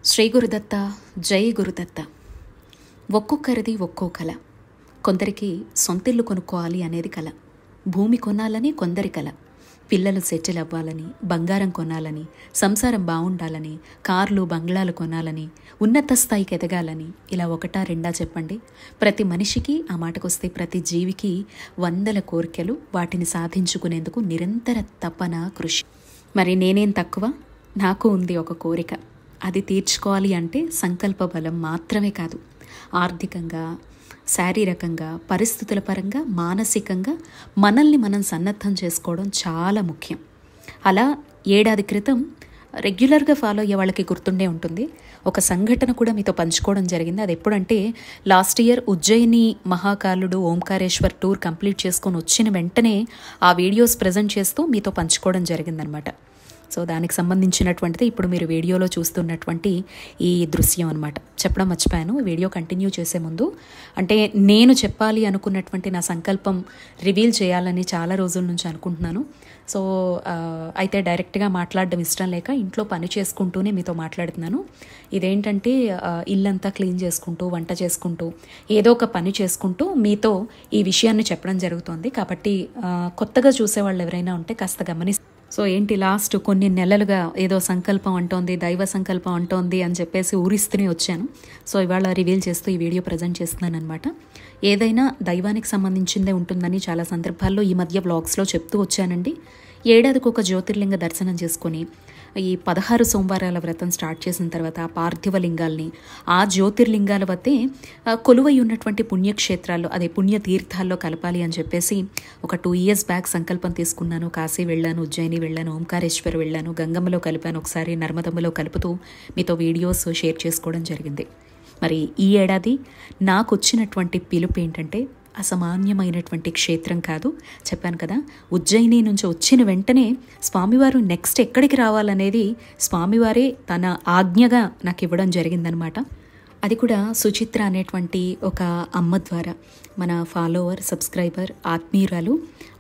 శ్రీ గురుదత్త, జై గురుదత్త. ఒక్కొక్కరిది ఒక్కో కళ. కొందరికి సొంతిల్లు కొనుక్కోవాలి అనేది కళ, భూమి కొనాలని కొందరి కళ, పిల్లలు సెటిల్ అవ్వాలని, బంగారం కొనాలని, సంసారం బాగుండాలని, కార్లు బంగ్లాలు కొనాలని, ఉన్నత స్థాయికి ఎదగాలని, ఇలా ఒకటా రెండా చెప్పండి. ప్రతి మనిషికి, ఆ మాటకొస్తే ప్రతి జీవికి వందల కోరికలు, వాటిని సాధించుకునేందుకు నిరంతర తపన, కృషి. మరి నేనేం తక్కువ? నాకు ఉంది ఒక కోరిక. అది తీర్చుకోవాలి అంటే సంకల్ప బలం మాత్రమే కాదు, ఆర్థికంగా, శారీరకంగా, పరిస్థితుల పరంగా, మానసికంగా మనల్ని మనం సన్నద్ధం చేసుకోవడం చాలా ముఖ్యం. అలా ఏడాది క్రితం రెగ్యులర్గా ఫాలో అయ్యే వాళ్ళకి గుర్తుండే ఉంటుంది, ఒక సంఘటన కూడా మీతో పంచుకోవడం జరిగింది. అది ఎప్పుడంటే, లాస్ట్ ఇయర్ ఉజ్జయిని మహాకాలుడు ఓంకారేశ్వర్ టూర్ కంప్లీట్ చేసుకొని వచ్చిన వెంటనే ఆ వీడియోస్ ప్రజెంట్ చేస్తూ మీతో పంచుకోవడం జరిగిందనమాట. సో దానికి సంబంధించినటువంటిది ఇప్పుడు మీరు వీడియోలో చూస్తున్నటువంటి ఈ దృశ్యం అనమాట. చెప్పడం మర్చిపోయాను. వీడియో కంటిన్యూ చేసే ముందు, అంటే నేను చెప్పాలి అనుకున్నటువంటి నా సంకల్పం రివీల్ చేయాలని చాలా రోజుల నుంచి అనుకుంటున్నాను. సో అయితే డైరెక్ట్గా మాట్లాడడం ఇష్టం లేక ఇంట్లో పని చేసుకుంటూనే మీతో మాట్లాడుతున్నాను. ఇదేంటంటే ఇల్లంతా క్లీన్ చేసుకుంటూ, వంట చేసుకుంటూ, ఏదో ఒక పని చేసుకుంటూ మీతో ఈ విషయాన్ని చెప్పడం జరుగుతుంది. కాబట్టి కొత్తగా చూసేవాళ్ళు ఎవరైనా ఉంటే కాస్త గమనిస్తారు. సో ఏంటి, లాస్ట్ కొన్ని నెలలుగా ఏదో సంకల్పం అంటోంది, దైవ సంకల్పం అంటోంది అని చెప్పేసి ఊరిస్తూనే వచ్చాను. సో ఇవాళ రివీల్ చేస్తూ ఈ వీడియో ప్రజెంట్ చేస్తున్నాను అనమాట. ఏదైనా దైవానికి సంబంధించిందే ఉంటుందని చాలా సందర్భాల్లో ఈ మధ్య వ్లాగ్స్లో చెప్తూ వచ్చానండి. ఏడాదికి ఒక జ్యోతిర్లింగ దర్శనం చేసుకొని ఈ 16 సోమవారాల వ్రతం స్టార్ట్ చేసిన తర్వాత ఆ పార్థివ లింగాల్ని ఆ జ్యోతిర్లింగాల వద్దే కొలువై ఉన్నటువంటి పుణ్యక్షేత్రాల్లో, అదే పుణ్యతీర్థాల్లో కలపాలి అని చెప్పేసి ఒక 2 years బ్యాక్ సంకల్పం తీసుకున్నాను. కాశీ వెళ్ళాను, ఉజ్జయిని వెళ్ళాను, ఓంకారేశ్వర్ వెళ్ళాను, గంగమ్మలో కలిపాను, ఒకసారి నర్మదమ్మలో కలుపుతూ మీతో వీడియోస్ షేర్ చేసుకోవడం జరిగింది. మరి ఈ ఏడాది నాకు వచ్చినటువంటి పిలుపు ఏంటంటే, అసామాన్యమైనటువంటి క్షేత్రం కాదు, చెప్పాను కదా, ఉజ్జయిని నుంచి వచ్చిన వెంటనే స్వామివారు నెక్స్ట్ ఎక్కడికి రావాలనేది స్వామివారే తన ఆజ్ఞగా నాకు ఇవ్వడం జరిగిందనమాట. అది కూడా సుచిత్ర అనేటువంటి ఒక అమ్మ ద్వారా, మన ఫాలోవర్, సబ్స్క్రైబర్, ఆత్మీయురాలు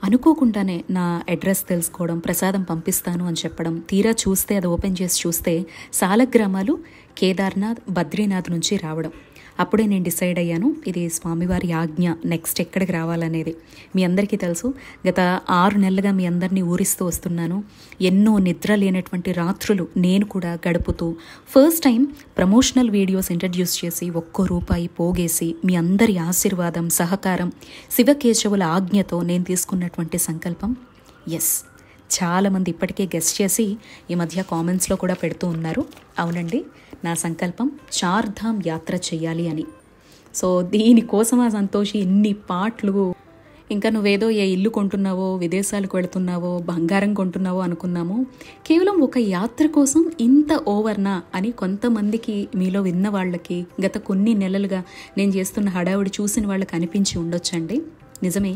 అనుకోకుండానే నా అడ్రస్ తెలుసుకోవడం, ప్రసాదం పంపిస్తాను అని చెప్పడం, తీరా చూస్తే అది ఓపెన్ చేసి చూస్తే సాలగ్రామాలు కేదార్నాథ్, బద్రీనాథ్ నుంచి రావడం. అప్పుడే నేను డిసైడ్ అయ్యాను, ఇది స్వామివారి ఆజ్ఞ, నెక్స్ట్ ఎక్కడికి రావాలనేది. మీ అందరికీ తెలుసు, గత 6 నెలలుగా మీ అందరినీ ఊరిస్తూ వస్తున్నాను. ఎన్నో నిద్ర లేనటువంటి రాత్రులు నేను కూడా గడుపుతూ first time promotional videos introduce చేసి ₹1 పోగేసి మీ అందరి ఆశీర్వాదం, సహకారం, శివకేశవుల ఆజ్ఞతో నేను తీసుకున్నటువంటి సంకల్పం ఎస్. చాలామంది ఇప్పటికే గెస్ట్ చేసి ఈ మధ్య కామెంట్స్లో కూడా పెడుతూ ఉన్నారు. అవునండి, నా సంకల్పం చార్ధామ్ యాత్ర చేయాలి అని. సో దీనికోసం ఆ సంతోషి ఇన్ని పాటలు, ఇంకా నువ్వేదో ఏ ఇల్లు కొంటున్నావో, విదేశాలకు వెళుతున్నావో, బంగారం కొంటున్నావో అనుకున్నాము. కేవలం ఒక యాత్ర కోసం ఇంత ఓవర్నా అని కొంతమందికి, మీలో విన్న వాళ్ళకి, గత కొన్ని నెలలుగా నేను చేస్తున్న హడావుడి చూసిన వాళ్ళకి అనిపించి ఉండొచ్చండి. నిజమే,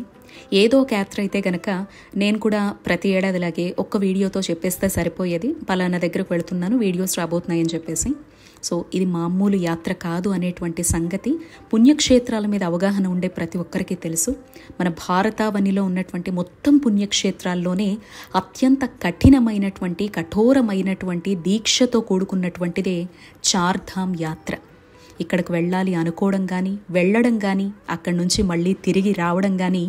ఏదో ఒక యాత్ర అయితే గనక నేను కూడా ప్రతి ఏడాదిలాగే ఒక్క వీడియోతో చెప్పేస్తే సరిపోయేది, పలానా దగ్గరకు వెళుతున్నాను, వీడియోస్ రాబోతున్నాయని చెప్పేసి. సో ఇది మామూలు యాత్ర కాదు అనేటువంటి సంగతి పుణ్యక్షేత్రాల మీద అవగాహన ఉండే ప్రతి ఒక్కరికి తెలుసు. మన భారతావనిలో ఉన్నటువంటి మొత్తం పుణ్యక్షేత్రాల్లోనే అత్యంత కఠినమైనటువంటి, కఠోరమైనటువంటి, దీక్షతో కూడుకున్నటువంటిదే చార్ధామ్ యాత్ర. ఇక్కడికి వెళ్ళాలి అనుకోవడం కానీ, వెళ్ళడం కానీ, అక్కడి నుంచి మళ్ళీ తిరిగి రావడం కానీ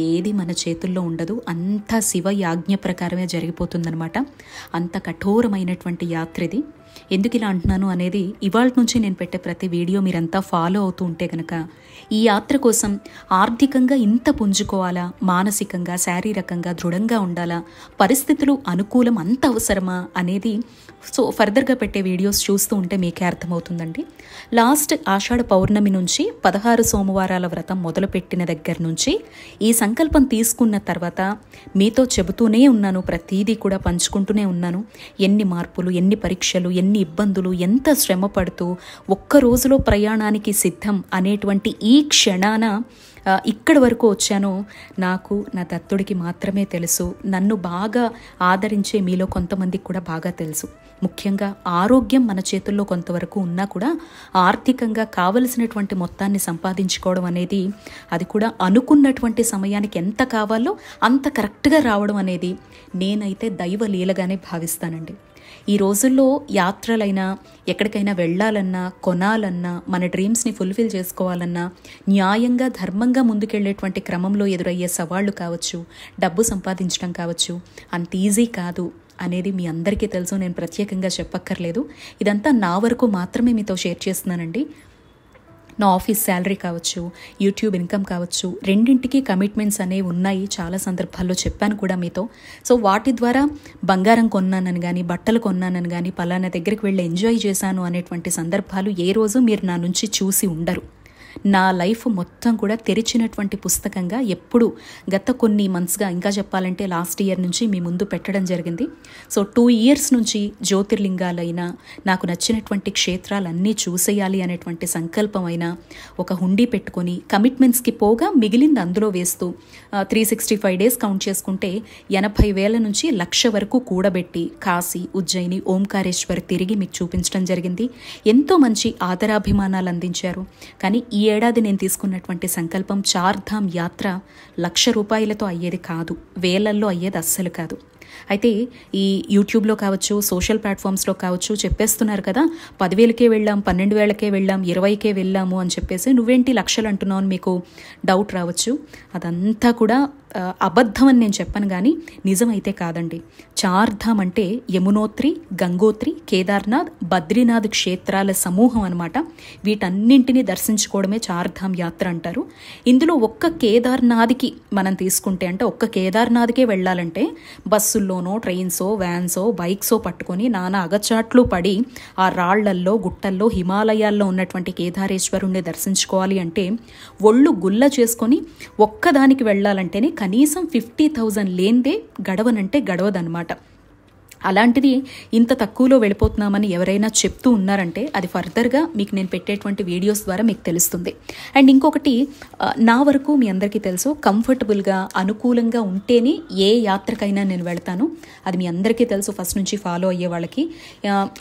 ఏది మన చేతుల్లో ఉండదు. అంత శివ యాజ్ఞ ప్రకారమే జరిగిపోతుందనమాట. అంత కఠోరమైనటువంటి యాత్ర ఇది. ఎందుకు ఇలా అంటున్నాను అనేది ఇవాళ నుంచి నేను పెట్టే ప్రతి వీడియో మీరంతా ఫాలో అవుతూ ఉంటే కనుక, ఈ యాత్ర కోసం ఆర్థికంగా ఇంత పుంజుకోవాలా, మానసికంగా, శారీరకంగా దృఢంగా ఉండాలా, పరిస్థితులు అనుకూలం అంత అవసరమా అనేది సో ఫర్దర్గా పెట్టే వీడియోస్ చూస్తూ ఉంటే మీకే అర్థమవుతుందండి. లాస్ట్ ఆషాఢ పౌర్ణమి నుంచి 16 సోమవారాల వ్రతం మొదలుపెట్టిన దగ్గర నుంచి ఈ సంకల్పం తీసుకున్న తర్వాత మీతో చెబుతూనే ఉన్నాను, ప్రతీదీ కూడా పంచుకుంటూనే ఉన్నాను. ఎన్ని మార్పులు, ఎన్ని పరీక్షలు, ఎన్ని ఇబ్బందులు, ఎంత శ్రమ పడుతూ ఒక్క రోజులో ప్రయాణానికి సిద్ధం అనేటువంటి ఈ క్షణాన ఇక్కడి వరకు వచ్చానో నాకు, నా దత్తుడికి మాత్రమే తెలుసు. నన్ను బాగా ఆదరించే మీలో కొంతమందికి కూడా బాగా తెలుసు. ముఖ్యంగా ఆరోగ్యం మన చేతుల్లో కొంతవరకు ఉన్నా కూడా ఆర్థికంగా కావలసినటువంటి మొత్తాన్ని సంపాదించుకోవడం అనేది, అది కూడా అనుకున్నటువంటి సమయానికి ఎంత కావాలో అంత కరెక్ట్గా రావడం అనేది నేనైతే దైవ లీలగానే భావిస్తానండి. ఈ రోజుల్లో యాత్రలైనా, ఎక్కడికైనా వెళ్ళాలన్నా, కొనాలన్నా, మన డ్రీమ్స్ని ఫుల్ఫిల్ చేసుకోవాలన్నా, న్యాయంగా ధర్మంగా ముందుకెళ్లేటువంటి క్రమంలో ఎదురయ్యే సవాళ్లు కావచ్చు, డబ్బు సంపాదించడం కావచ్చు, అంత ఈజీ కాదు అనేది మీ అందరికీ తెలుసు. నేను ప్రత్యేకంగా చెప్పక్కర్లేదు. ఇదంతా నా వరకు మాత్రమే మీతో షేర్ చేస్తున్నానండి. నా ఆఫీస్ శాలరీ కావచ్చు, యూట్యూబ్ ఇన్కమ్ కావచ్చు, రెండింటికి కమిట్మెంట్స్ అనేవి ఉన్నాయి. చాలా సందర్భాల్లో చెప్పాను కూడా మీతో. సో వాటి ద్వారా బంగారం కొన్నానని కానీ, బట్టలు కొన్నానని కానీ, పలానా దగ్గరికి వెళ్ళి ఎంజాయ్ చేశాను అనేటువంటి సందర్భాలు ఏ రోజు మీరు నా నుంచి చూసి ఉండరు. నా లైఫ్ మొత్తం కూడా తెరిచినటువంటి పుస్తకంగా ఎప్పుడు గత కొన్ని మంత్స్గా, ఇంకా చెప్పాలంటే లాస్ట్ ఇయర్ నుంచి మీ ముందు పెట్టడం జరిగింది. సో 2 years నుంచి జ్యోతిర్లింగాలైనా, నాకు నచ్చినటువంటి క్షేత్రాలన్నీ చూసేయాలి అనేటువంటి సంకల్పమైన ఒక హుండీ పెట్టుకొని కమిట్మెంట్స్కి పోగా మిగిలింది అందులో వేస్తూ 365 days కౌంట్ చేసుకుంటే 80,000 నుంచి 1,00,000 వరకు కూడబెట్టి కాశీ, ఉజ్జయిని, ఓంకారేశ్వర్ తిరిగి మీకు చూపించడం జరిగింది. ఎంతో మంచి ఆదరాభిమానాలు అందించారు. కానీ ఈ ఏడాది నేను తీసుకున్నటువంటి సంకల్పం చార్ధామ్ యాత్ర 1,00,000 రూపాయలతో అయ్యేది కాదు, వేలల్లో అయ్యేది అస్సలు కాదు. అయితే ఈ యూట్యూబ్లో కావచ్చు, సోషల్ ప్లాట్ఫామ్స్లో కావచ్చు చెప్పేస్తున్నారు కదా, 10,000కే వెళ్ళాం, 12,000కే వెళ్ళాం, 20కే వెళ్ళాము అని చెప్పేసి నువ్వేంటి లక్షలు అంటున్నావు అని మీకు డౌట్ రావచ్చు. అదంతా కూడా అబద్ధం అని నేను చెప్పను, కానీ నిజమైతే కాదండి. చార్ధామ్ అంటే యమునోత్రి, గంగోత్రి, కేదార్నాథ్, బద్రీనాథ్ క్షేత్రాల సమూహం అనమాట. వీటన్నింటినీ దర్శించుకోవడమే చార్ధామ్ యాత్ర అంటారు. ఇందులో ఒక్క కేదార్నాథ్కి మనం తీసుకుంటే, అంటే ఒక్క కేదార్నాథ్కే వెళ్ళాలంటే బస్సుల్లోనో, ట్రైన్సో, వ్యాన్సో, బైక్సో పట్టుకొని నానా అగచాట్లు పడి ఆ రాళ్లల్లో, గుట్టల్లో, హిమాలయాల్లో ఉన్నటువంటి కేదారేశ్వరుణ్ణి దర్శించుకోవాలి అంటే ఒళ్ళు గుల్ల చేసుకొని ఒక్కదానికి వెళ్ళాలంటేనే కనీసం 50,000 లేనిదే గడవనంటే గడవదనమాట. అలాంటిది ఇంత తక్కువలో వెళ్ళిపోతున్నామని ఎవరైనా చెప్తూ ఉన్నారంటే అది ఫర్దర్గా మీకు నేను పెట్టేటువంటి వీడియోస్ ద్వారా మీకు తెలుస్తుంది. అండ్ ఇంకొకటి, నా వరకు మీ అందరికీ తెలుసు, కంఫర్టబుల్గా, అనుకూలంగా ఉంటేనే ఏ యాత్రకైనా నేను వెళ్తాను. అది మీ అందరికీ తెలుసు, ఫస్ట్ నుంచి ఫాలో అయ్యే వాళ్ళకి.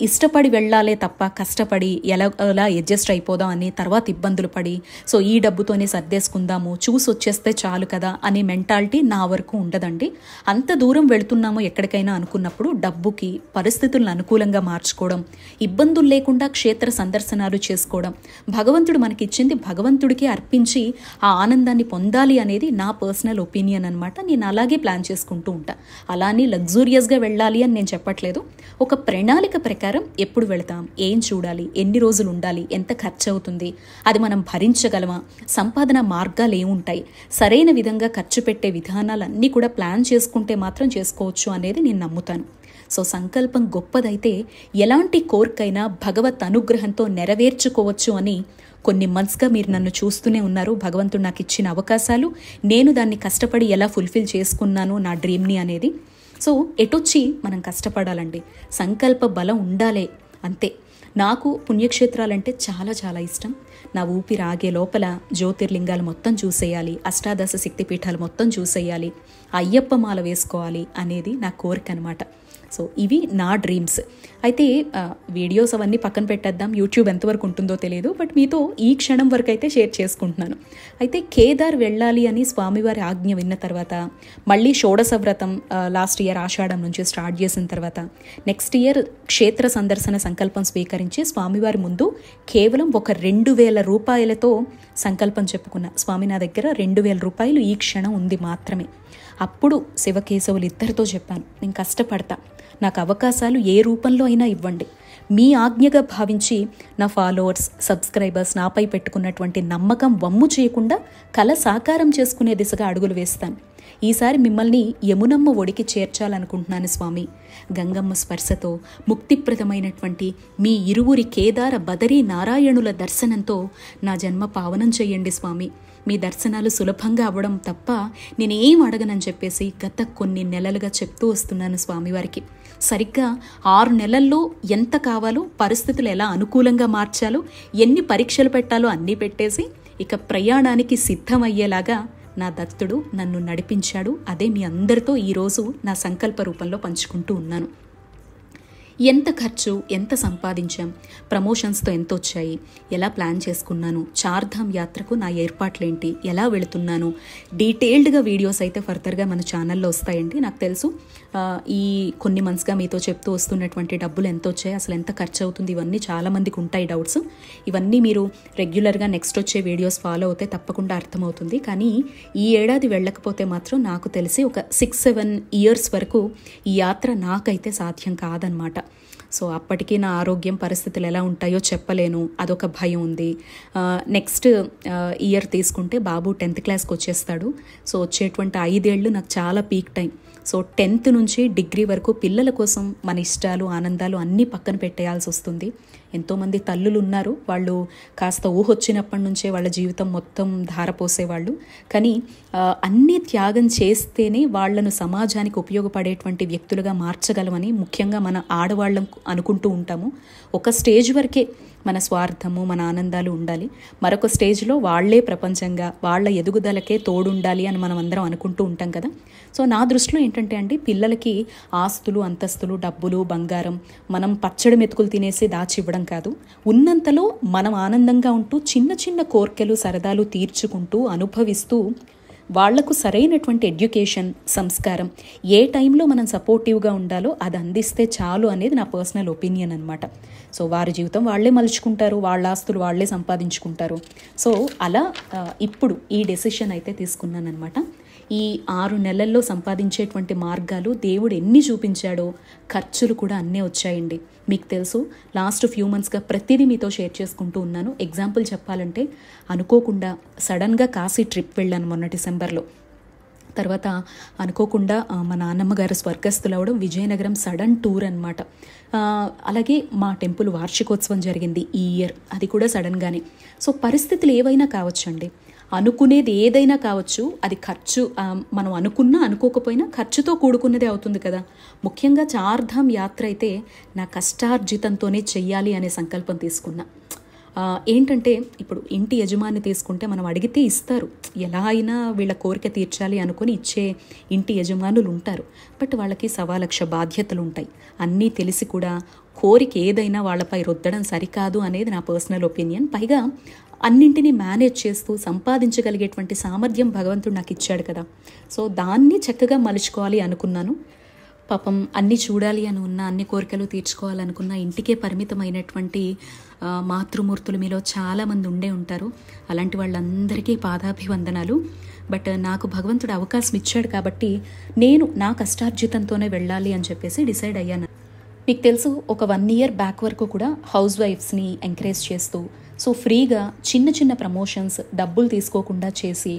ఇష్టపడి వెళ్ళాలే తప్ప కష్టపడి ఎలా అడ్జస్ట్ అయిపోదాం అని తర్వాత ఇబ్బందులు పడి, సో ఈ డబ్బుతోనే సర్దేసుకుందాము, చూసి వచ్చేస్తే చాలు కదా అనే మెంటాలిటీ నా వరకు ఉండదండి. అంత దూరం వెళుతున్నామో ఎక్కడికైనా అనుకున్నప్పుడు డబ్బుకి పరిస్థితులను అనుకూలంగా మార్చుకోవడం, ఇబ్బందులు లేకుండా క్షేత్ర సందర్శనాలు చేసుకోవడం, భగవంతుడు మనకిచ్చింది భగవంతుడికి అర్పించి ఆ ఆనందాన్ని పొందాలి అనేది నా పర్సనల్ ఒపీనియన్ అనమాట. నేను అలాగే ప్లాన్ చేసుకుంటూ ఉంటా. అలానే లగ్జూరియస్గా వెళ్ళాలి అని నేను చెప్పట్లేదు. ఒక ప్రణాళిక ప్రకారం ఎప్పుడు వెళతాం, ఏం చూడాలి, ఎన్ని రోజులు ఉండాలి, ఎంత ఖర్చు అవుతుంది, అది మనం భరించగలమా, సంపాదన మార్గాలు ఏముంటాయి, సరైన విధంగా ఖర్చు పెట్టే విధానాలన్నీ కూడా ప్లాన్ చేసుకుంటే మాత్రం చేసుకోవచ్చు అనేది నేను నమ్ముతాను. సో సంకల్పం గొప్పదైతే ఎలాంటి కోరికైనా భగవత్ అనుగ్రహంతో నెరవేర్చుకోవచ్చు అని కొన్ని మంత్స్గా మీరు నన్ను చూస్తూనే ఉన్నారు. భగవంతుడు నాకు ఇచ్చిన అవకాశాలు, నేను దాన్ని కష్టపడి ఎలా ఫుల్ఫిల్ చేసుకున్నాను నా డ్రీమ్ని అనేది. సో ఎటొచ్చి మనం కష్టపడాలండి, సంకల్ప బలం ఉండాలే, అంతే. నాకు పుణ్యక్షేత్రాలంటే చాలా చాలా ఇష్టం. నా ఊపిరి ఆగే లోపల జ్యోతిర్లింగాలు మొత్తం చూసేయాలి, అష్టాదశ శక్తిపీఠాలు మొత్తం చూసేయాలి, అయ్యప్ప మాల వేసుకోవాలి అనేది నా కోరిక అనమాట. సో ఇవి నా డ్రీమ్స్. అయితే వీడియోస్ అవన్నీ పక్కన పెట్టేద్దాం, యూట్యూబ్ ఎంతవరకు ఉంటుందో తెలియదు, బట్ మీతో ఈ క్షణం వరకు అయితే షేర్ చేసుకుంటున్నాను. అయితే కేదార్ వెళ్ళాలి అని స్వామివారి ఆజ్ఞ విన్న తర్వాత, మళ్ళీ షోడశ వ్రతం లాస్ట్ ఇయర్ ఆషాఢం నుంచి స్టార్ట్ చేసిన తర్వాత, నెక్స్ట్ ఇయర్ క్షేత్ర సందర్శన సంకల్పం స్వీకరించి స్వామివారి ముందు కేవలం ఒక 2,000 రూపాయలతో సంకల్పం చెప్పుకున్నా. స్వామి, నా దగ్గర 2,000 రూపాయలు ఈ క్షణం ఉంది మాత్రమే. అప్పుడు శివకేశవులు ఇద్దరితో చెప్పాను, నేను కష్టపడతా, నాకు అవకాశాలు ఏ రూపంలో అయినా ఇవ్వండి, మీ ఆజ్ఞగా భావించి నా ఫాలోవర్స్, సబ్స్క్రైబర్స్ నాపై పెట్టుకున్నటువంటి నమ్మకం వమ్ము చేయకుండా కల సాకారం చేసుకునే దిశగా అడుగులు వేస్తాను. ఈసారి మిమ్మల్ని యమునమ్మ ఒడికి చేర్చాలనుకుంటున్నాను స్వామి. గంగమ్మ స్పర్శతో ముక్తిప్రదమైనటువంటి మీ ఇరువురి కేదార బదరీ నారాయణుల దర్శనంతో నా జన్మ పావనం చెయ్యండి స్వామి. మీ దర్శనాలు సులభంగా అవ్వడం తప్ప నేనేం అడగనని చెప్పేసి గత కొన్ని నెలలుగా చెప్తూ వస్తున్నాను స్వామివారికి. సరిగ్గా 6 నెలల్లో ఎంత కావాలో, పరిస్థితులు ఎలా అనుకూలంగా మార్చాలో, ఎన్ని పరీక్షలు పెట్టాలో అన్నీ పెట్టేసి ఇక ప్రయాణానికి సిద్ధమయ్యేలాగా నా దత్తుడు నన్ను నడిపించాడు. అదే మీ అందరితో ఈరోజు నా సంకల్ప రూపంలో పంచుకుంటూ ఉన్నాను. ఎంత ఖర్చు, ఎంత సంపాదించాం, ప్రమోషన్స్తో ఎంత వచ్చాయి, ఎలా ప్లాన్ చేసుకున్నాను, చార్ధామ్ యాత్రకు నా ఏర్పాట్లేంటి, ఎలా వెళుతున్నాను, డీటెయిల్డ్గా వీడియోస్ అయితే ఫర్దర్గా మన ఛానల్లో వస్తాయండి. నాకు తెలుసు ఈ కొన్ని మంత్స్గా మీతో చెప్తూ వస్తున్నటువంటి డబ్బులు ఎంత వచ్చాయి, అసలు ఎంత ఖర్చు అవుతుంది, ఇవన్నీ చాలామందికి ఉంటాయి డౌట్స్. ఇవన్నీ మీరు రెగ్యులర్గా నెక్స్ట్ వచ్చే వీడియోస్ ఫాలో అవుతే తప్పకుండా అర్థమవుతుంది. కానీ ఈ ఏడాది వెళ్ళకపోతే మాత్రం నాకు తెలిసి ఒక 6-7 ఇయర్స్ వరకు ఈ యాత్ర నాకైతే సాధ్యం కాదనమాట. సో అప్పటికీ నా ఆరోగ్యం పరిస్థితులు ఎలా ఉంటాయో చెప్పలేను, అదొక భయం ఉంది. నెక్స్ట్ ఇయర్ తీసుకుంటే బాబు 10th క్లాస్కి వచ్చేస్తాడు. సో వచ్చేటువంటి 5 ఏళ్ళు నాకు చాలా పీక్ టైం. సో 10th నుంచి డిగ్రీ వరకు పిల్లల కోసం మన ఇష్టాలు, ఆనందాలు అన్నీ పక్కన పెట్టేయాల్సి వస్తుంది. ఎంతోమంది తల్లులు ఉన్నారు, వాళ్ళు కాస్త ఊహొచ్చినప్పటి నుంచే వాళ్ళ జీవితం మొత్తం ధారపోసేవాళ్ళు. కానీ అన్నీ త్యాగం చేస్తేనే వాళ్లను సమాజానికి ఉపయోగపడేటువంటి వ్యక్తులుగా మార్చగలమని ముఖ్యంగా మన ఆడవాళ్ళం అనుకుంటూ ఉంటాము. ఒక స్టేజ్ వరకే మన స్వార్థము, మన ఆనందాలు ఉండాలి. మరొక స్టేజ్లో వాళ్లే ప్రపంచంగా, వాళ్ళ ఎదుగుదలకే తోడుండాలి అని మనం అందరం అనుకుంటూ ఉంటాం కదా. సో నా దృష్టిలో ఏంటంటే అండి, పిల్లలకి ఆస్తులు, అంతస్తులు, డబ్బులు, బంగారం మనం పచ్చడి మెతుకులు తినేసి దాచివ్వడం కాదు. ఉన్నంతలో మనం ఆనందంగా ఉంటూ చిన్న చిన్న కోర్కెలు, సరదాలు తీర్చుకుంటూ అనుభవిస్తూ వాళ్లకు సరైనటువంటి ఎడ్యుకేషన్, సంస్కారం ఏ టైంలో మనం సపోర్టివ్గా ఉండాలో అది అందిస్తే చాలు అనేది నా పర్సనల్ ఒపీనియన్ అనమాట. సో వారి జీవితం వాళ్లే మలుచుకుంటారు, వాళ్ళ ఆస్తులు వాళ్లే సంపాదించుకుంటారు. సో అలా ఇప్పుడు ఈ డెసిషన్ అయితే తీసుకున్నాను అనమాట. ఈ 6 నెలల్లో సంపాదించేటువంటి మార్గాలు దేవుడు ఎన్ని చూపించాడో ఖర్చులు కూడా అన్నీ వచ్చాయండి. మీకు తెలుసు, లాస్ట్ ఫ్యూ మంత్స్గా ప్రతిదీ మీతో షేర్ చేసుకుంటూ ఉన్నాను. ఎగ్జాంపుల్ చెప్పాలంటే, అనుకోకుండా సడన్గా కాశీ ట్రిప్ వెళ్ళాను మొన్న డిసెంబర్లో. తర్వాత అనుకోకుండా మా నాన్నమ్మ గారు స్వర్గస్థులు అవడం, విజయనగరం సడన్ టూర్ అనమాట. అలాగే మా టెంపుల్ వార్షికోత్సవం జరిగింది ఈ ఇయర్, అది కూడా సడన్గానే. సో పరిస్థితులు ఏవైనా కావచ్చండి, అనుకునేది ఏదైనా కావచ్చు, అది ఖర్చు మనం అనుకున్నా అనుకోకపోయినా ఖర్చుతో కూడుకున్నదే అవుతుంది కదా. ముఖ్యంగా చార్ధామ్ యాత్ర అయితే నా కష్టార్జితంతోనే చెయ్యాలి అనే సంకల్పం తీసుకున్నా. ఏంటంటే, ఇప్పుడు ఇంటి యజమాని తీసుకుంటే మనం అడిగితే ఇస్తారు, ఎలా అయినా వీళ్ళ కోరిక తీర్చాలి అనుకుని ఇచ్చే ఇంటి యజమానులు ఉంటారు. బట్ వాళ్ళకి 1,00,000 బాధ్యతలు ఉంటాయి. అన్నీ తెలిసి కూడా కోరిక ఏదైనా వాళ్ళపై రుద్దడం సరికాదు అనేది నా పర్సనల్ ఒపీనియన్. పైగా అన్నింటినీ మేనేజ్ చేస్తూ సంపాదించగలిగేటువంటి సామర్థ్యం భగవంతుడు నాకు ఇచ్చాడు కదా. సో దాన్ని చక్కగా మలుచుకోవాలి అనుకున్నాను. పాపం అన్నీ చూడాలి అని ఉన్న, అన్ని కోరికలు తీర్చుకోవాలనుకున్న ఇంటికే పరిమితమైనటువంటి మాతృమూర్తులు మీలో చాలామంది ఉండే ఉంటారు. అలాంటి వాళ్ళందరికీ పాదాభివందనాలు. బట్ నాకు భగవంతుడు అవకాశం ఇచ్చాడు కాబట్టి నేను నా కష్టార్జితంతోనే వెళ్ళాలి అని చెప్పేసి డిసైడ్ అయ్యాను. మీకు తెలుసు, ఒక 1 ఇయర్ బ్యాక్ వరకు కూడా హౌస్ వైఫ్స్ని ఎంకరేజ్ చేస్తూ, సో ఫ్రీగా చిన్న చిన్న ప్రమోషన్స్ డబ్బులు తీసుకోకుండా చేసి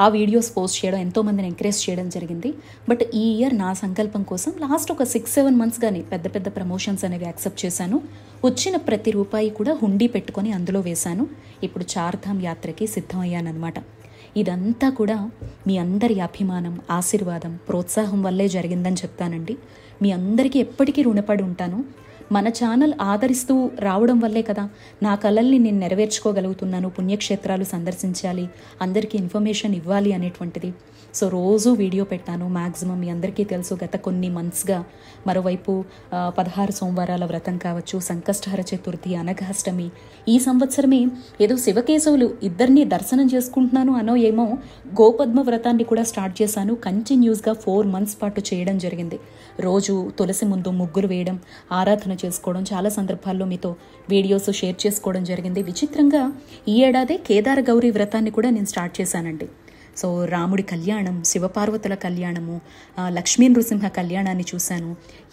ఆ వీడియోస్ పోస్ట్ చేయడం, ఎంతోమందిని ఎంకరేజ్ చేయడం జరిగింది. బట్ ఈ ఇయర్ నా సంకల్పం కోసం లాస్ట్ ఒక 6-7 మంత్స్గానే పెద్ద పెద్ద ప్రమోషన్స్ అనేవి యాక్సెప్ట్ చేశాను. వచ్చిన ప్రతి రూపాయి కూడా హుండీ పెట్టుకొని అందులో వేశాను. ఇప్పుడు చార్ధామ్ యాత్రకి సిద్ధమయ్యానమాట. ఇదంతా కూడా మీ అందరి అభిమానం, ఆశీర్వాదం, ప్రోత్సాహం వల్లే జరిగిందని చెప్తానండి. మీ అందరికీ ఎప్పటికీ రుణపడి ఉంటాను. మన ఛానల్ ఆదరిస్తూ రావడం వల్లే కదా నా కలల్ని నేను నెరవేర్చుకోగలుగుతున్నాను. పుణ్యక్షేత్రాలు సందర్శించాలి, అందరికీ ఇన్ఫర్మేషన్ ఇవ్వాలి అనేటువంటిది. సో రోజు వీడియో పెట్టాను. మ్యాక్సిమం మీ అందరికీ తెలుసు, గత కొన్ని మంత్స్గా. మరోవైపు 16 సోమవారాల వ్రతం కావచ్చు, సంకష్టహర చతుర్థి, అనఘాష్టమి. ఈ సంవత్సరమే ఏదో శివకేశవులు ఇద్దరిని దర్శనం చేసుకుంటున్నాను అనో ఏమో గోపద్మ వ్రతాన్ని కూడా స్టార్ట్ చేశాను. కంటిన్యూస్గా 4 మంత్స్ పాటు చేయడం జరిగింది. రోజు తులసి ముందు ముగ్గులు వేయడం, ఆరాధన చేసుకోవడం, చాలా సందర్భాల్లో మీతో వీడియోస్ షేర్ చేసుకోవడం జరిగింది. విచిత్రంగా ఈ ఏడాదే కేదార గౌరీ వ్రతాన్ని కూడా నేను స్టార్ట్ చేశానండి. సో రాముడి కళ్యాణం, శివపార్వతుల కళ్యాణము, లక్ష్మీ నృసింహ కళ్యాణాన్ని చూశాను.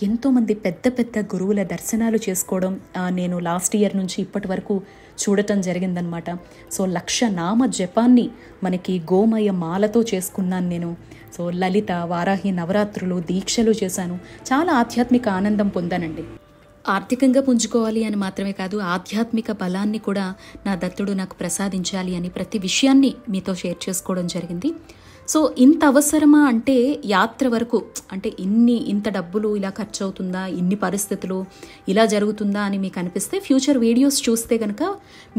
ఎంతోమంది పెద్ద పెద్ద గురువుల దర్శనాలు చేసుకోవడం నేను లాస్ట్ ఇయర్ నుంచి ఇప్పటి వరకు చూడటం జరిగిందనమాట. సో 1,00,000 నామ జపాన్ని మనకి గోమయ మాలతో చేసుకున్నాను నేను. సో లలిత, వారాహి నవరాత్రులు, దీక్షలు చేశాను. చాలా ఆధ్యాత్మిక ఆనందం పొందానండి. ఆర్థికంగా పుంజుకోవాలి అని మాత్రమే కాదు, ఆధ్యాత్మిక బలాన్ని కూడా నా దత్తుడు నాకు ప్రసాదించాలి అని ప్రతి విషయాన్ని మీతో షేర్ చేసుకోవడం జరిగింది. సో ఇంత అవసరమా అంటే యాత్ర వరకు అంటే ఇంత డబ్బులు ఇలా ఖర్చు అవుతుందా, ఇన్ని పరిస్థితులు ఇలా జరుగుతుందా అని మీకు అనిపిస్తే ఫ్యూచర్ వీడియోస్ చూస్తే కనుక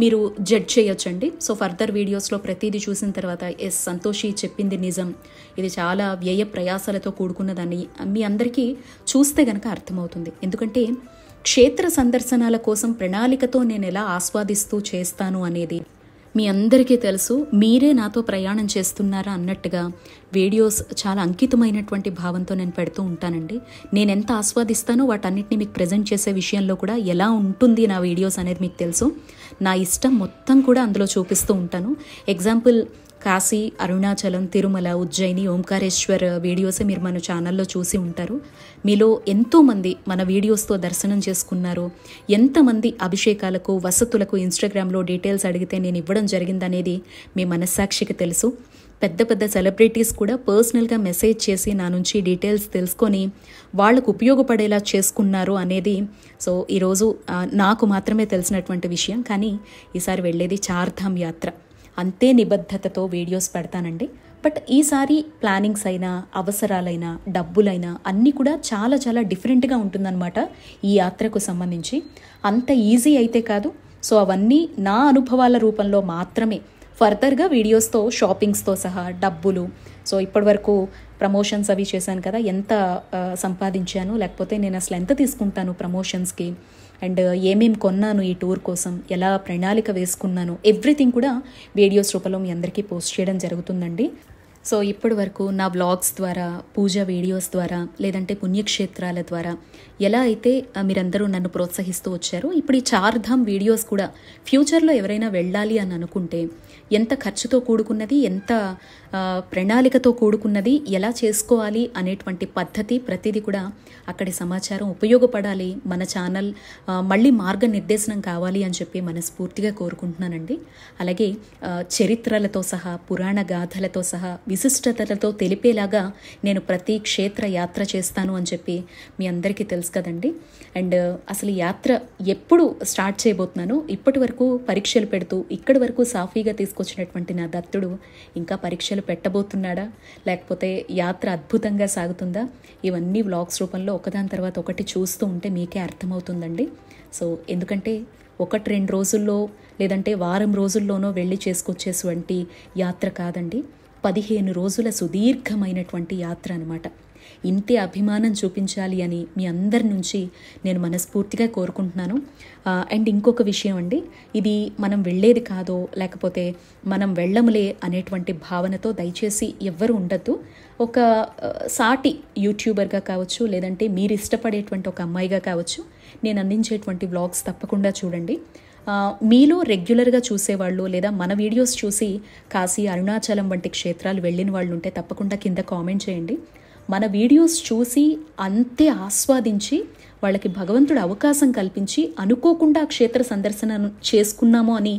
మీరు జడ్జ్ చేయొచ్చండి. సో ఫర్దర్ వీడియోస్లో ప్రతిదీ చూసిన తర్వాత ఎస్ సంతోషి చెప్పింది నిజం, ఇది చాలా వ్యయ ప్రయాసాలతో కూడుకున్నదని మీ అందరికీ చూస్తే కనుక అర్థమవుతుంది. ఎందుకంటే క్షేత్ర సందర్శనాల కోసం ప్రణాళికతో నేను ఎలా ఆస్వాదిస్తూ చేస్తాను అనేది మీ అందరికీ తెలుసు. మీరే నాతో ప్రయాణం చేస్తున్నారా అన్నట్టుగా వీడియోస్ చాలా అంకితమైనటువంటి భావంతో నేను పెడుతూ ఉంటానండి. నేను ఎంత ఆస్వాదిస్తానో వాటన్నిటిని మీకు ప్రజెంట్ చేసే విషయంలో కూడా ఎలా ఉంటుంది నా వీడియోస్ అనేది మీకు తెలుసు. నా ఇష్టం మొత్తం కూడా అందులో చూపిస్తూ ఉంటాను. ఎగ్జాంపుల్ కాశీ, అరుణాచలం, తిరుమల, ఉజ్జయిని, ఓంకారేశ్వర్ వీడియోసే మీరు మన ఛానల్లో చూసి ఉంటారు. మీలో ఎంతోమంది మన వీడియోస్తో దర్శనం చేసుకున్నారు. ఎంతమంది అభిషేకాలకు, వసతులకు ఇన్స్టాగ్రామ్లో డీటెయిల్స్ అడిగితే నేను ఇవ్వడం జరిగిందనేది మీ మనస్సాక్షికి తెలుసు. పెద్ద పెద్ద సెలబ్రిటీస్ కూడా పర్సనల్గా మెసేజ్ చేసి నా నుంచి డీటెయిల్స్ తెలుసుకొని వాళ్ళకు ఉపయోగపడేలా చేసుకున్నారు అనేది సో ఈరోజు నాకు మాత్రమే తెలిసినటువంటి విషయం. కానీ ఈసారి వెళ్ళేది చార్ధామ్ యాత్ర. అంతే నిబద్ధతతో వీడియోస్ పెడతానండి. బట్ ఈసారి ప్లానింగ్స్ అయినా, అవసరాలైనా, డబ్బులైనా అన్నీ కూడా చాలా చాలా డిఫరెంట్గా ఉంటుందన్నమాట ఈ యాత్రకు సంబంధించి. అంత ఈజీ అయితే కాదు. సో అవన్నీ నా అనుభవాల రూపంలో మాత్రమే. ఫర్దర్గా వీడియోస్తో, షాపింగ్స్తో సహా డబ్బులు, సో ఇప్పటివరకు ప్రమోషన్స్ అవి చేశాను కదా, ఎంత సంపాదించాను, లేకపోతే నేను అసలు ఎంత తీసుకుంటాను ప్రమోషన్స్కి, అండ్ ఏమేమి కొన్నాను ఈ టూర్ కోసం, ఎలా ప్రణాళిక వేసుకున్నాను, ఎవ్రీథింగ్ కూడా వీడియోస్ రూపంలో మీ అందరికీ పోస్ట్ చేయడం జరుగుతుందండి. సో ఇప్పటి వరకు నా వ్లాగ్స్ ద్వారా, పూజ వీడియోస్ ద్వారా, లేదంటే పుణ్యక్షేత్రాల ద్వారా ఎలా అయితే మీరందరూ నన్ను ప్రోత్సహిస్తూ వచ్చారో, ఇప్పుడు ఈ చార్ధామ్ వీడియోస్ కూడా ఫ్యూచర్లో ఎవరైనా వెళ్ళాలి అని అనుకుంటే ఎంత ఖర్చుతో కూడుకున్నది, ఎంత ప్రణాళికతో కూడుకున్నది, ఎలా చేసుకోవాలి అనేటువంటి పద్ధతి ప్రతిదీ కూడా అక్కడి సమాచారం ఉపయోగపడాలి, మన ఛానల్ మళ్ళీ మార్గనిర్దేశనం కావాలి అని చెప్పి మనస్ఫూర్తిగా కోరుకుంటున్నానండి. అలాగే చరిత్రలతో సహా, పురాణ గాథలతో సహా, విశిష్టతలతో తెలిపేలాగా నేను ప్రతి క్షేత్ర యాత్ర చేస్తాను అని చెప్పి మీ అందరికీ తెలుసు కదండి. అండ్ అసలు యాత్ర ఎప్పుడు స్టార్ట్ చేయబోతున్నాను, ఇప్పటి వరకు పరీక్షలు పెడుతూ ఇక్కడి వరకు సాఫీగా తీసుకొచ్చినటువంటి నా దత్తుడు ఇంకా పరీక్షలు పెట్టబోతున్నాడా, లేకపోతే యాత్ర అద్భుతంగా సాగుతుందా, ఇవన్నీ వ్లాగ్స్ రూపంలో ఒకదాని తర్వాత ఒకటి చూస్తూ ఉంటే మీకే అర్థమవుతుందండి. సో ఎందుకంటే 1-2 రోజుల్లో లేదంటే వారం రోజుల్లోనో వెళ్ళి చేసుకొచ్చేటువంటి యాత్ర కాదండి, 15 రోజుల సుదీర్ఘమైనటువంటి యాత్ర అనమాట. ఇంతే అభిమానం చూపించాలి అని మీ అందరి నుంచి నేను మనస్ఫూర్తిగా కోరుకుంటున్నాను. అండ్ ఇంకొక విషయం అండి, ఇది మనం వెళ్ళేది కాదో లేకపోతే మనం వెళ్ళములే అనేటువంటి భావనతో దయచేసి ఎవ్వరూ ఉండద్దు. ఒక సాటి యూట్యూబర్గా కావచ్చు, లేదంటే మీరు ఇష్టపడేటువంటి ఒక అమ్మాయిగా కావచ్చు, నేను అందించేటువంటి వ్లాగ్స్ తప్పకుండా చూడండి. మీలో రెగ్యులర్గా చూసేవాళ్ళు లేదా మన వీడియోస్ చూసి కాశీ, అరుణాచలం వంటి క్షేత్రాలు వెళ్ళిన వాళ్ళు ఉంటే తప్పకుండా కింద కామెంట్ చేయండి. మన వీడియోస్ చూసి అంతే ఆస్వాదించి వాళ్ళకి భగవంతుడు అవకాశం కల్పించి అనుకోకుండా క్షేత్ర సందర్శన చేసుకున్నాము అని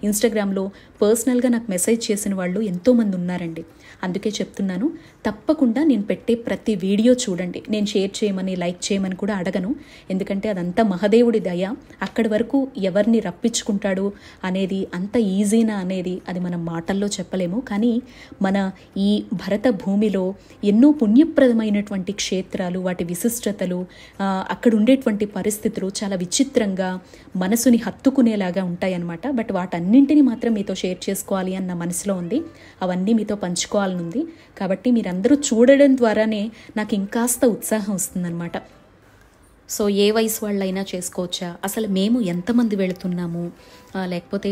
ఇన్స్టాగ్రామ్లో పర్సనల్గా నాకు మెసేజ్ చేసిన వాళ్ళు ఎంతోమంది ఉన్నారండి. అందుకే చెప్తున్నాను, తప్పకుండా నేను పెట్టే ప్రతి వీడియో చూడండి. నేను షేర్ చేయమని, లైక్ చేయమని కూడా అడగను, ఎందుకంటే అదంతా మహదేవుడి దయ. అక్కడి వరకు ఎవరిని రప్పించుకుంటాడు అనేది అంత ఈజీనా అనేది అది మనం మాటల్లో చెప్పలేము. కానీ మన ఈ భరత భూమిలో ఎన్నో పుణ్యప్రదమైనటువంటి క్షేత్రాలు, వాటి విశిష్టతలు, అక్కడ ఉండేటువంటి పరిస్థితులు చాలా విచిత్రంగా మనసుని హత్తుకునేలాగా ఉంటాయన్నమాట. బట్ వాటన్నింటినీ మాత్రం మీతో షేర్ చేసుకోవాలి అన్న మనసులో ఉంది, అవన్నీ మీతో పంచుకోవాలని ఉంది. కాబట్టి మీరందరూ చూడడం ద్వారానే నాకు ఇంకాస్త ఉత్సాహం వస్తుందన్నమాట. సో ఏ వయసు వాళ్ళైనా చేసుకోవచ్చా, అసలు మేము ఎంతమంది వెళుతున్నాము, లేకపోతే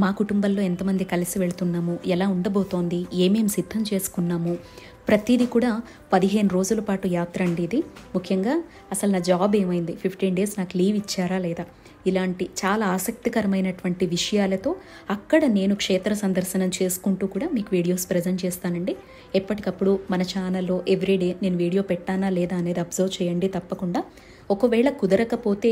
మా కుటుంబంలో ఎంతమంది కలిసి వెళుతున్నాము, ఎలా ఉండబోతోంది, ఏమేమి సిద్ధం చేసుకున్నాము, ప్రతిదీ కూడా 15 రోజుల పాటు యాత్ర అండి ఇది. ముఖ్యంగా అసలు నా జాబ్ ఏమైంది, 15 డేస్ నాకు లీవ్ ఇచ్చారా లేదా, ఇలాంటి చాలా ఆసక్తికరమైనటువంటి విషయాలతో అక్కడ నేను క్షేత్ర సందర్శనం చేసుకుంటూ కూడా మీకు వీడియోస్ ప్రజెంట్ చేస్తానండి. ఎప్పటికప్పుడు మన ఛానల్లో ఎవ్రీడే నేను వీడియో పెట్టానా లేదా అనేది అబ్జర్వ్ చేయండి తప్పకుండా. ఒకవేళ కుదరకపోతే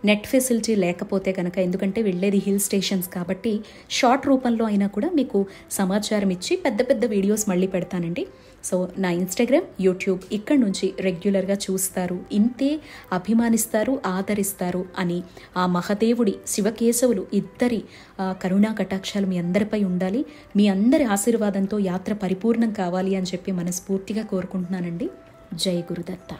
నెట్ ఫెసిలిటీ లేకపోతే కనుక, ఎందుకంటే వెళ్ళేది హిల్ స్టేషన్స్ కాబట్టి షార్ట్ రూపంలో అయినా కూడా మీకు సమాచారం ఇచ్చి పెద్ద పెద్ద వీడియోస్ మళ్ళీ పెడతానండి. సో నా ఇన్స్టాగ్రామ్, యూట్యూబ్ ఇక్కడ నుంచి రెగ్యులర్గా చూస్తారు, ఇంతే అభిమానిస్తారు, ఆదరిస్తారు అని ఆ మహదేవుడి శివకేశవులు ఇద్దరి కరుణా కటాక్షాలు మీ అందరిపై ఉండాలి. మీ అందరి ఆశీర్వాదంతో యాత్ర పరిపూర్ణం కావాలి అని చెప్పి మనస్ఫూర్తిగా కోరుకుంటున్నానండి. జై గురుదత్త.